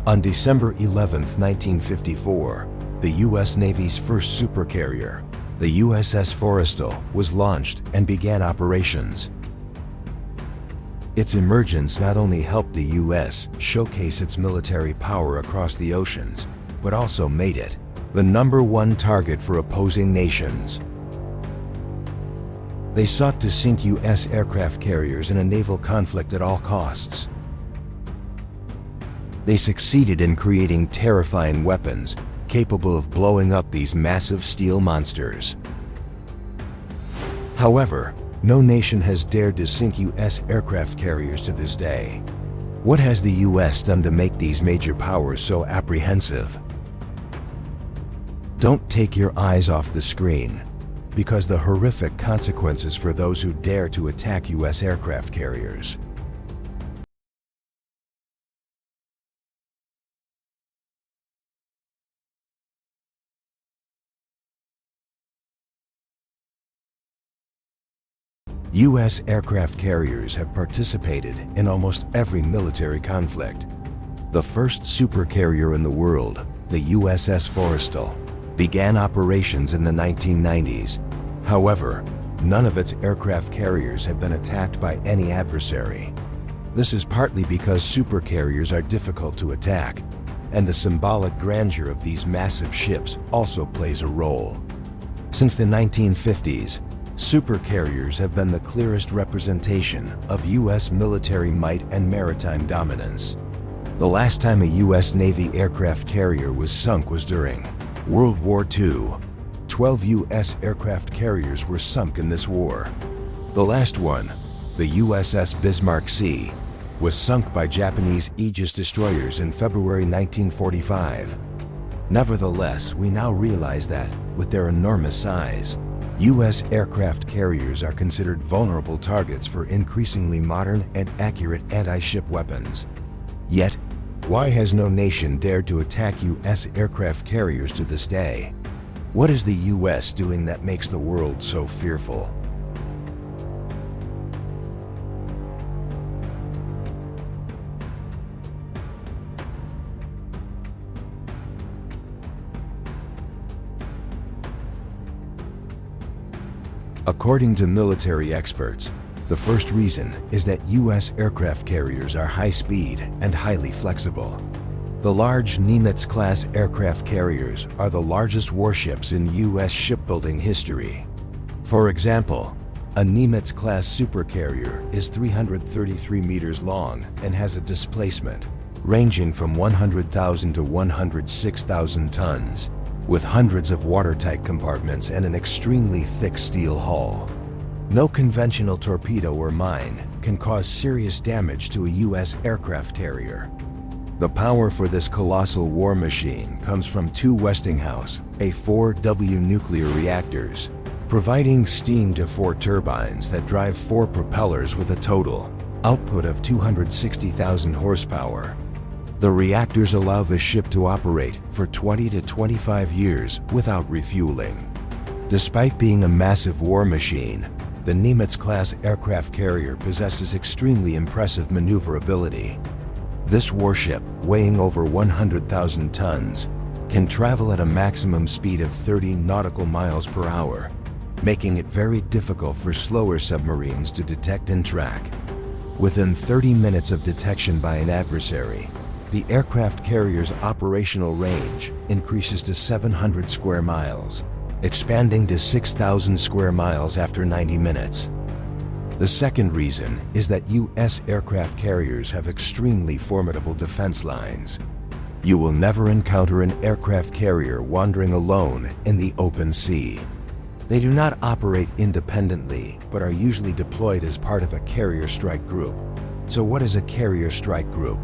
On December 11, 1954, the U.S. Navy's first supercarrier, the USS Forrestal, was launched and began operations. Its emergence not only helped the U.S. showcase its military power across the oceans, but also made it the #1 target for opposing nations. They sought to sink U.S. aircraft carriers in a naval conflict at all costs. They succeeded in creating terrifying weapons capable of blowing up these massive steel monsters. However, no nation has dared to sink U.S. aircraft carriers to this day. What has the U.S. done to make these major powers so apprehensive? Don't take your eyes off the screen, because the horrific consequences for those who dare to attack U.S. aircraft carriers. U.S. aircraft carriers have participated in almost every military conflict. The first supercarrier in the world, the USS Forrestal, began operations in the 1990s. However, none of its aircraft carriers have been attacked by any adversary. This is partly because supercarriers are difficult to attack, and the symbolic grandeur of these massive ships also plays a role. Since the 1950s, supercarriers have been the clearest representation of U.S. military might and maritime dominance. The last time a U.S. Navy aircraft carrier was sunk was during World War II. 12 U.S. aircraft carriers were sunk in this war. The last one, the USS Bismarck Sea, was sunk by Japanese Aegis destroyers in February 1945. Nevertheless, we now realize that, with their enormous size, U.S. aircraft carriers are considered vulnerable targets for increasingly modern and accurate anti-ship weapons. Yet, why has no nation dared to attack U.S. aircraft carriers to this day? What is the U.S. doing that makes the world so fearful? According to military experts, the first reason is that U.S. aircraft carriers are high-speed and highly flexible. The large Nimitz-class aircraft carriers are the largest warships in U.S. shipbuilding history. For example, a Nimitz-class supercarrier is 333 meters long and has a displacement ranging from 100,000 to 106,000 tons, with hundreds of watertight compartments and an extremely thick steel hull. No conventional torpedo or mine can cause serious damage to a U.S. aircraft carrier. The power for this colossal war machine comes from two Westinghouse A4W nuclear reactors, providing steam to 4 turbines that drive 4 propellers with a total output of 260,000 horsepower. The reactors allow the ship to operate for 20 to 25 years without refueling. Despite being a massive war machine, the Nimitz-class aircraft carrier possesses extremely impressive maneuverability. This warship, weighing over 100,000 tons, can travel at a maximum speed of 30 nautical miles per hour, making it very difficult for slower submarines to detect and track. Within 30 minutes of detection by an adversary, the aircraft carrier's operational range increases to 700 square miles, expanding to 6,000 square miles after 90 minutes. The second reason is that U.S. aircraft carriers have extremely formidable defense lines. You will never encounter an aircraft carrier wandering alone in the open sea. They do not operate independently, but are usually deployed as part of a carrier strike group. So what is a carrier strike group?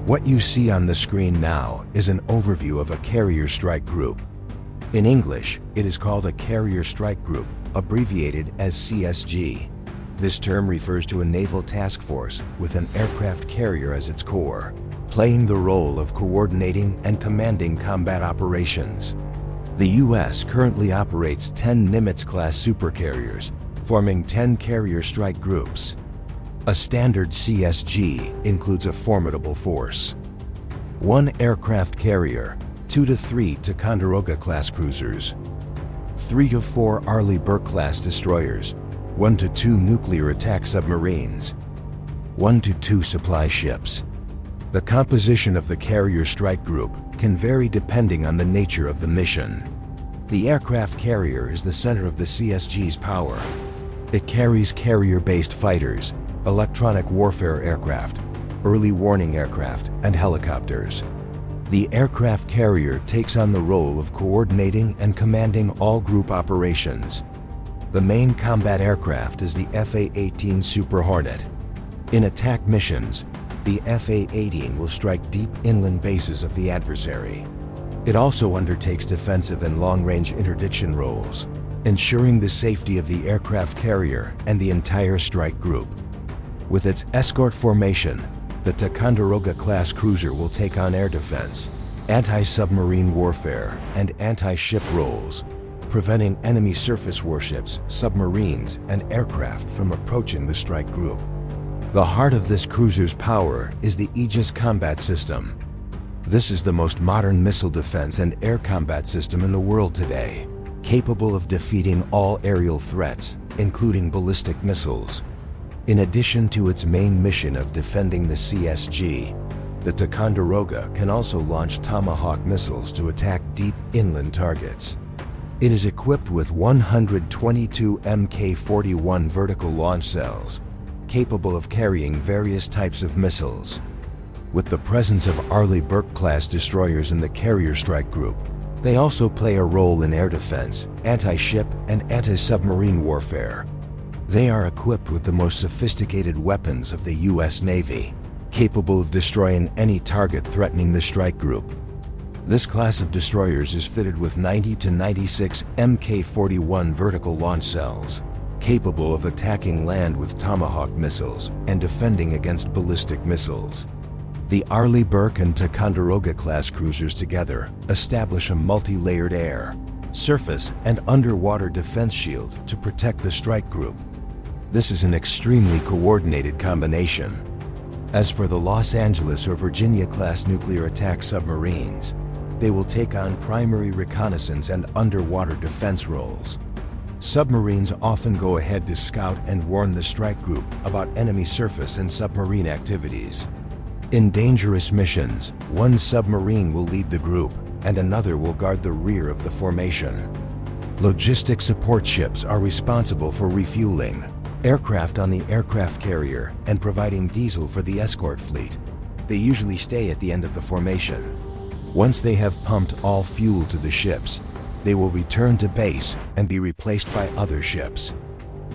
What you see on the screen now is an overview of a carrier strike group. In English, it is called a carrier strike group, abbreviated as CSG. This term refers to a naval task force with an aircraft carrier as its core, playing the role of coordinating and commanding combat operations. The U.S. currently operates 10 Nimitz-class supercarriers, forming 10 carrier strike groups. A standard CSG includes a formidable force. 1 aircraft carrier, 2 to 3 Ticonderoga-class cruisers, 3 to 4 Arleigh Burke-class destroyers, 1 to 2 nuclear attack submarines, 1 to 2 supply ships. The composition of the carrier strike group can vary depending on the nature of the mission. The aircraft carrier is the center of the CSG's power. It carries carrier-based fighters, electronic warfare aircraft, early warning aircraft, and helicopters. The aircraft carrier takes on the role of coordinating and commanding all group operations. The main combat aircraft is the F/A-18 Super Hornet. In attack missions, the F/A-18 will strike deep inland bases of the adversary. It also undertakes defensive and long-range interdiction roles, ensuring the safety of the aircraft carrier and the entire strike group. With its escort formation, the Ticonderoga-class cruiser will take on air defense, anti-submarine warfare, and anti-ship roles, preventing enemy surface warships, submarines, and aircraft from approaching the strike group. The heart of this cruiser's power is the Aegis Combat System. This is the most modern missile defense and air combat system in the world today, capable of defeating all aerial threats, including ballistic missiles. In addition to its main mission of defending the CSG, the Ticonderoga can also launch Tomahawk missiles to attack deep inland targets. It is equipped with 122 Mk-41 vertical launch cells, capable of carrying various types of missiles. With the presence of Arleigh Burke-class destroyers in the carrier strike group, they also play a role in air defense, anti-ship, and anti-submarine warfare. They are equipped with the most sophisticated weapons of the U.S. Navy, capable of destroying any target threatening the strike group. This class of destroyers is fitted with 90 to 96 Mk-41 vertical launch cells, capable of attacking land with Tomahawk missiles and defending against ballistic missiles. The Arleigh Burke and Ticonderoga-class cruisers together establish a multi-layered air, surface, and underwater defense shield to protect the strike group. This is an extremely coordinated combination. As for the Los Angeles or Virginia-class nuclear attack submarines, they will take on primary reconnaissance and underwater defense roles. Submarines often go ahead to scout and warn the strike group about enemy surface and submarine activities. In dangerous missions, one submarine will lead the group, and another will guard the rear of the formation. Logistic support ships are responsible for refueling aircraft on the aircraft carrier and providing diesel for the escort fleet. They usually stay at the end of the formation. Once they have pumped all fuel to the ships, they will return to base and be replaced by other ships.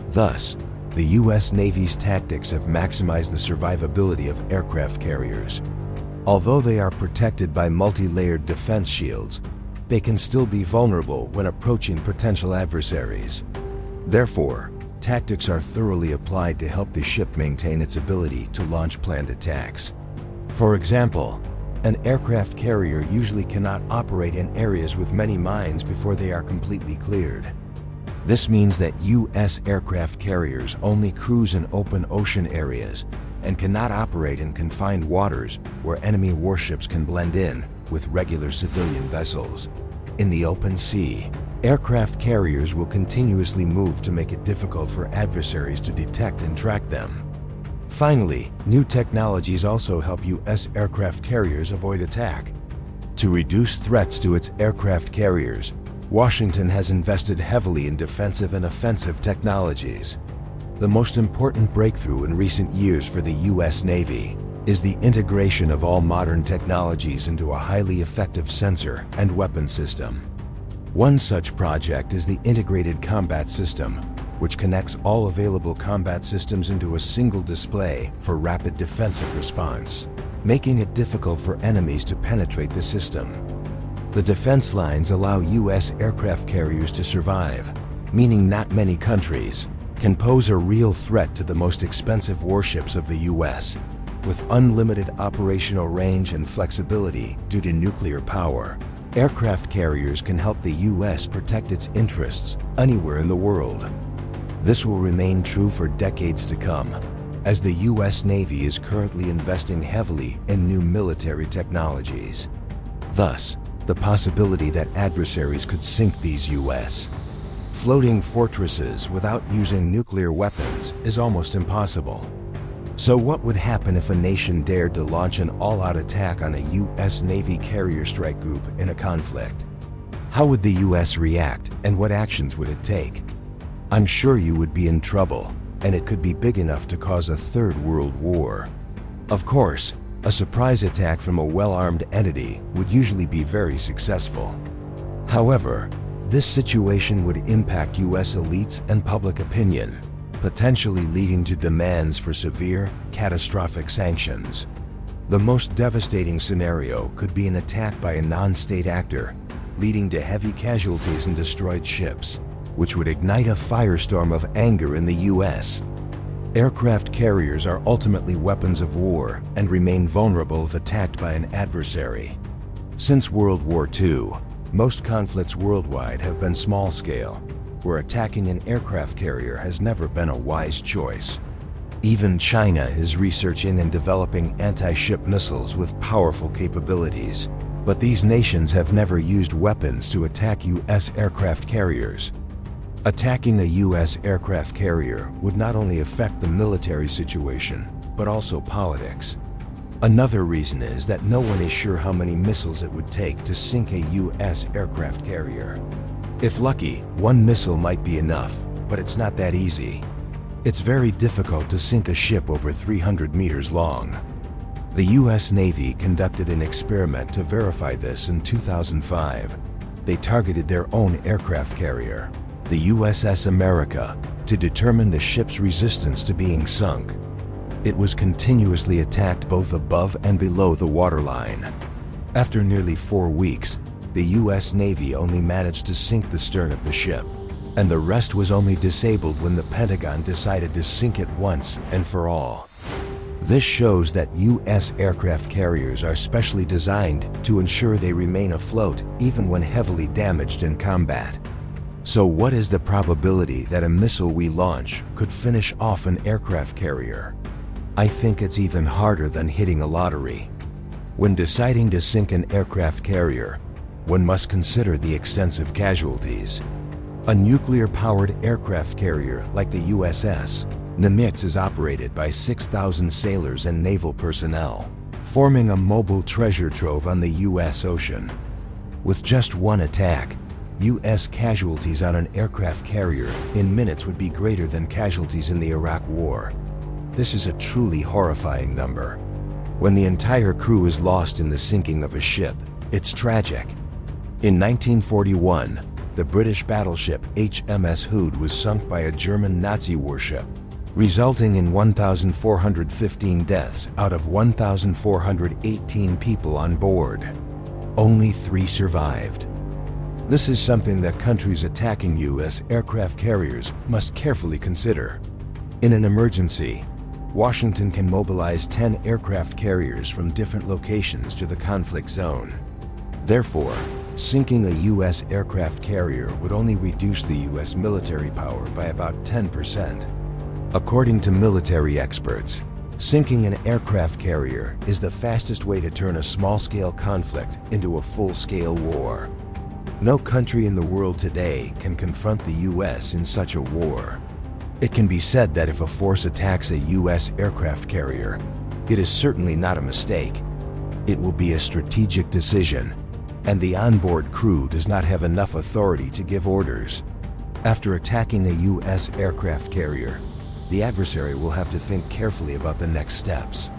Thus, the U.S. Navy's tactics have maximized the survivability of aircraft carriers. Although they are protected by multi-layered defense shields, they can still be vulnerable when approaching potential adversaries. Therefore, tactics are thoroughly applied to help the ship maintain its ability to launch planned attacks. For example, an aircraft carrier usually cannot operate in areas with many mines before they are completely cleared. This means that U.S. aircraft carriers only cruise in open ocean areas and cannot operate in confined waters where enemy warships can blend in with regular civilian vessels. In the open sea, aircraft carriers will continuously move to make it difficult for adversaries to detect and track them. Finally, new technologies also help U.S. aircraft carriers avoid attack. To reduce threats to its aircraft carriers, Washington has invested heavily in defensive and offensive technologies. The most important breakthrough in recent years for the U.S. Navy is the integration of all modern technologies into a highly effective sensor and weapon system. One such project is the Integrated Combat System, which connects all available combat systems into a single display for rapid defensive response, making it difficult for enemies to penetrate the system. The defense lines allow U.S. aircraft carriers to survive, meaning not many countries can pose a real threat to the most expensive warships of the U.S., with unlimited operational range and flexibility due to nuclear power. Aircraft carriers can help the U.S. protect its interests anywhere in the world. This will remain true for decades to come, as the U.S. Navy is currently investing heavily in new military technologies. Thus, the possibility that adversaries could sink these U.S. floating fortresses without using nuclear weapons is almost impossible. So what would happen if a nation dared to launch an all-out attack on a U.S. Navy carrier strike group in a conflict? How would the U.S. react, and what actions would it take? I'm sure you would be in trouble, and it could be big enough to cause a third world war. Of course, a surprise attack from a well-armed entity would usually be very successful. However, this situation would impact U.S. elites and public opinion, potentially leading to demands for severe, catastrophic sanctions. The most devastating scenario could be an attack by a non-state actor, leading to heavy casualties and destroyed ships, which would ignite a firestorm of anger in the U.S. Aircraft carriers are ultimately weapons of war and remain vulnerable if attacked by an adversary. Since World War II, most conflicts worldwide have been small-scale, where attacking an aircraft carrier has never been a wise choice. Even China is researching and developing anti-ship missiles with powerful capabilities, but these nations have never used weapons to attack U.S. aircraft carriers. Attacking a U.S. aircraft carrier would not only affect the military situation, but also politics. Another reason is that no one is sure how many missiles it would take to sink a U.S. aircraft carrier. If lucky, one missile might be enough, but it's not that easy. It's very difficult to sink a ship over 300 meters long. The U.S. Navy conducted an experiment to verify this in 2005. They targeted their own aircraft carrier, the USS America, to determine the ship's resistance to being sunk. It was continuously attacked both above and below the waterline. After nearly 4 weeks, the U.S. Navy only managed to sink the stern of the ship, and the rest was only disabled when the Pentagon decided to sink it once and for all. This shows that U.S. aircraft carriers are specially designed to ensure they remain afloat even when heavily damaged in combat. So what is the probability that a missile we launch could finish off an aircraft carrier? I think it's even harder than hitting a lottery. When deciding to sink an aircraft carrier, one must consider the extensive casualties. A nuclear-powered aircraft carrier like the USS Nimitz is operated by 6,000 sailors and naval personnel, forming a mobile treasure trove on the U.S. Ocean. With just one attack, U.S. casualties on an aircraft carrier in minutes would be greater than casualties in the Iraq War. This is a truly horrifying number. When the entire crew is lost in the sinking of a ship, it's tragic. In 1941, the British battleship HMS Hood was sunk by a German Nazi warship, resulting in 1,415 deaths out of 1,418 people on board. Only 3 survived. This is something that countries attacking U.S. aircraft carriers must carefully consider. In an emergency, Washington can mobilize 10 aircraft carriers from different locations to the conflict zone. Therefore, sinking a U.S. aircraft carrier would only reduce the U.S. military power by about 10%. According to military experts, sinking an aircraft carrier is the fastest way to turn a small-scale conflict into a full-scale war. No country in the world today can confront the U.S. in such a war. It can be said that if a force attacks a U.S. aircraft carrier, it is certainly not a mistake. It will be a strategic decision, and the onboard crew does not have enough authority to give orders. After attacking a U.S. aircraft carrier, the adversary will have to think carefully about the next steps.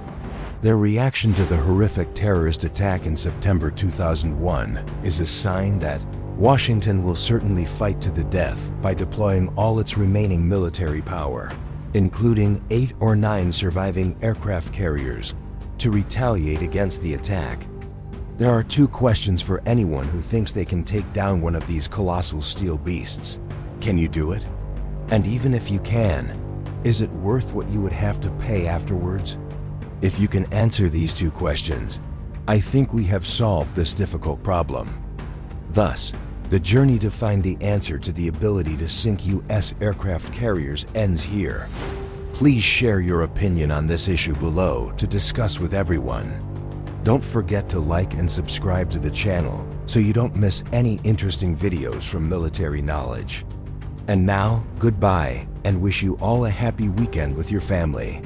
Their reaction to the horrific terrorist attack in September 2001 is a sign that Washington will certainly fight to the death by deploying all its remaining military power, including 8 or 9 surviving aircraft carriers, to retaliate against the attack. There are 2 questions for anyone who thinks they can take down one of these colossal steel beasts. Can you do it? And even if you can, is it worth what you would have to pay afterwards? If you can answer these 2 questions, I think we have solved this difficult problem. Thus, the journey to find the answer to the ability to sink U.S. aircraft carriers ends here. Please share your opinion on this issue below to discuss with everyone. Don't forget to like and subscribe to the channel so you don't miss any interesting videos from Military Knowledge. And now, goodbye, and wish you all a happy weekend with your family.